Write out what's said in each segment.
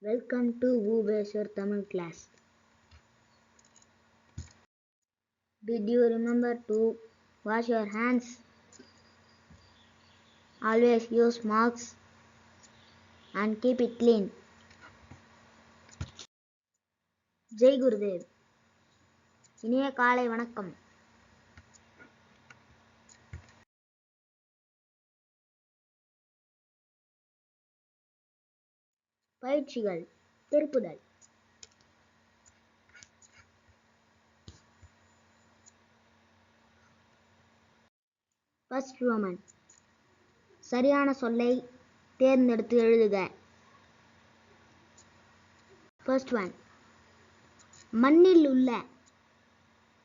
Welcome to Bhuveshwar Tamil class. Did you remember to wash your hands? Always use masks and keep it clean. Jai Gurudev. இனிய காலை வணக்கம். பயிற்சிகள். திருப்புதல். First Roman. சரியான சொல்லை தேர்ந்தெடுத்து எழுதுக. First one. மண்ணில் உள்ள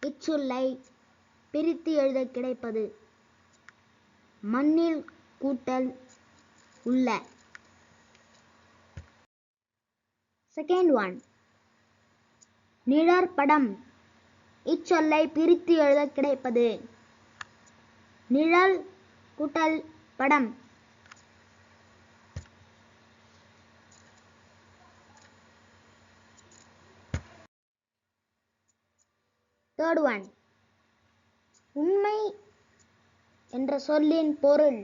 இச்சொல்லை பிரித்து எழுத கிடைப்பது மண்ணில் கூட்டல் உள்ள. Second one. நிழற்படம் இச்சொல்லை பிரித்து எழுத கிடைப்பது நிழல் கூட்டல் படம். Third one. உண்மை என்ற சொல்லின் பொருள்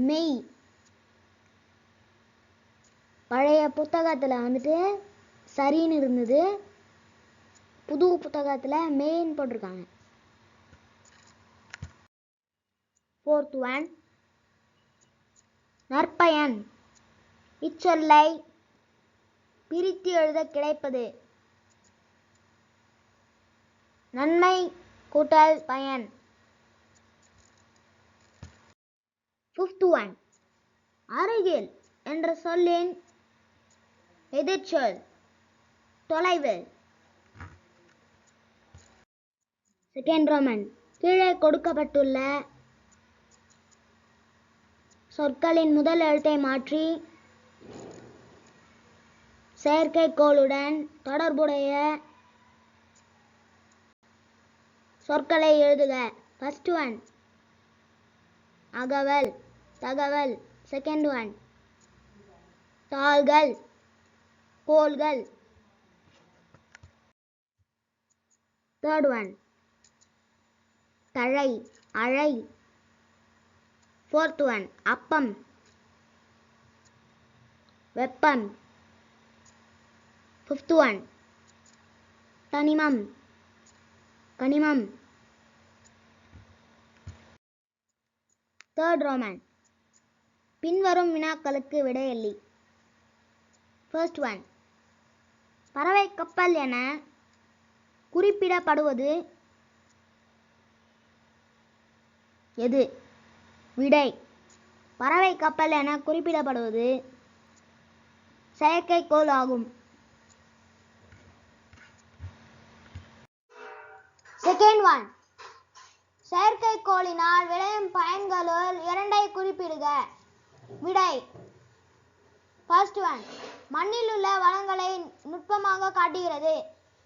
மெய். பழைய புத்தகத்தில் சரின்னு இருந்தது, புது புத்தகத்தில் மெய்ன்னு போட்டிருக்காங்க. Fourth one. நற்பயன் இச்சொல்லை பிரித்து எழுத கிடைப்பது நன்மை கூட்டல் பயன். Fifth one. அருகில் என்ற சொல்லின் எதிர்ச்சொல் தொலைவு. Second Roman. கீழே கொடுக்கப்பட்டுள்ள சொற்களின் முதல் எழுத்தை மாற்றி செயற்கைக்கோளுடன் தொடர்புடைய சொற்களை எழுதுக. ஃபர்ஸ்ட் ஒன் அகவல் தகவல். செகண்ட் ஒன் தாள்கள் கோள்கள். தேர்ட் ஒன் தழை அழை. ஃபோர்த் ஒன் அப்பம் வெப்பம். ஃபிஃப்த் ஒன் தனிமம் கனிமம். Third Roman. பின்வரும் வினாக்களுக்கு விடையளி. First one. பறவை கப்பல் என குறிப்பிடப்படுவது எது? விடை. பறவை கப்பல் என குறிப்பிடப்படுவது செயற்கைக்கோள் ஆகும். Second one. செயற்கைக்கோளினால் விளையும் பயன்களுள் இரண்டை குறிப்பிடுக. விடை. ஃபர்ஸ்ட் ஒன் மண்ணில் உள்ள வளங்களை நுட்பமாக காட்டுகிறது.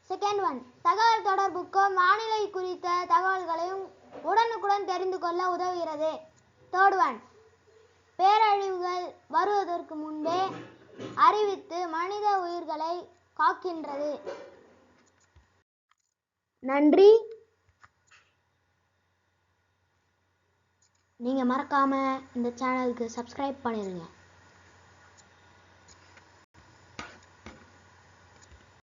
செகண்ட் ஒன் தகவல் தொடர்புக்கும் வானிலை குறித்த தகவல்களையும் உடனுக்குடன் தெரிந்து கொள்ள உதவுகிறது. தேர்ட் ஒன் பேரழிவுகள் வருவதற்கு முன்பே அறிவித்து மனித உயிர்களை காக்கின்றது. நன்றி. நீங்கள் மறக்காமல் இந்த சேனலுக்கு சப்ஸ்கிரைப் பண்ணிடுங்க.